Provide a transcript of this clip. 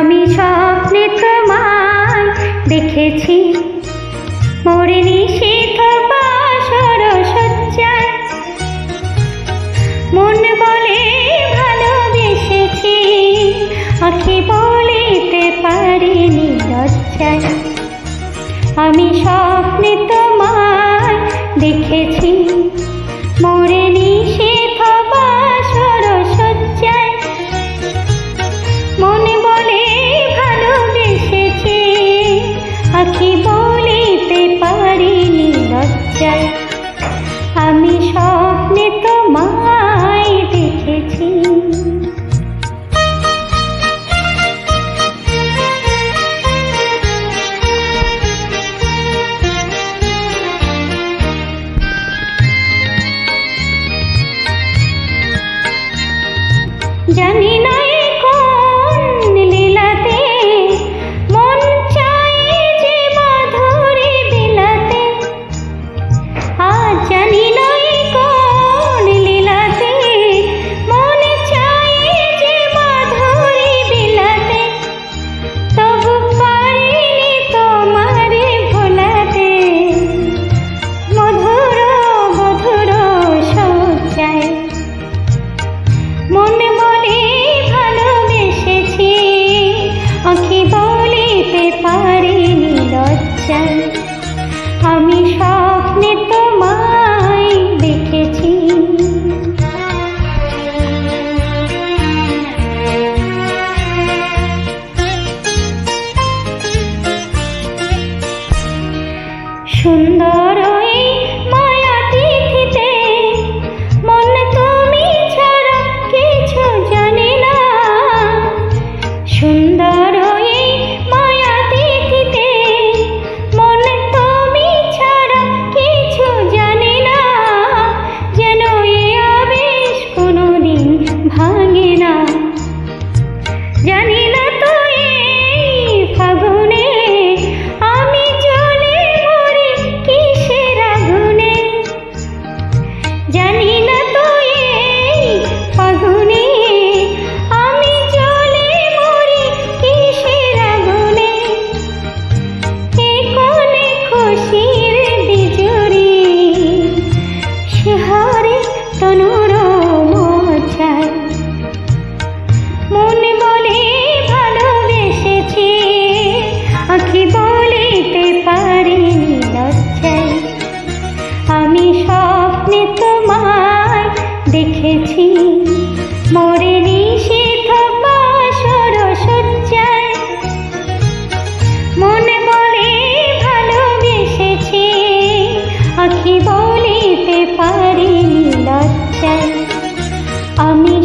আমি স্বপ্নে তোমায় দেখেছি মোরে নিশীথ বাসর সজ্জায়, মন বলে ভালোবেসেছি, আঁখি বলিতে পারিনি লজ্জায়। আমি স্বপ্নে তোমায় দেখেছি মোরে নিশীথ বাসর সজ্জায়, মন বলে ভালোবেসেছি, আঁখি বলিতে পারিনি লজ্জায়। আমি স্বপ্নে তোমায় দেখেছি। জানি না কোন লীলাতে মন চায় যে মাধুরী বিলাতে, আজ জানি না কোন লীলাতে মন চায় যে মাধুরী বিলাতে, তবু পারিনি তোমারে ভোলাতে, মধুর মধুর সজ্জায়। মন বলে ভালোবেসেছি, আঁখি বলিতে পারিনি লজ্জায়। আমি স্বপ্নে তোমায় দেখেছি। সুন্দর এই মায়া তিথিতে মন তুমি ছাড়া কিছু জানে না, সুন্দর এই মায়া তিথিতে মন তুমি ছাড়া কিছু জানে না, যেন এ আবেশ কোনোদিন ভাঙে না। জানি না তো এই ফাগুনে আমি জ্বলে মরি কিসের আগুনে, জানি না তো এই ফাগুনে আমি জ্বলে মরি কিসের আগুনে। এ কোনে খুশির বিজুরি শিহরে তনুর মজ্জায়, মন বলে ভালোবেসেছি, আঁখি বলিতে পারিনি লজ্জায়। আমি স্বপ্নে তোমায় দেখেছি মোরে নিশীথ বাসর সজ্জায়, মন বলে ভালোবেসেছি, আঁখি বলিতে পারিনি লজ্জায়। আমি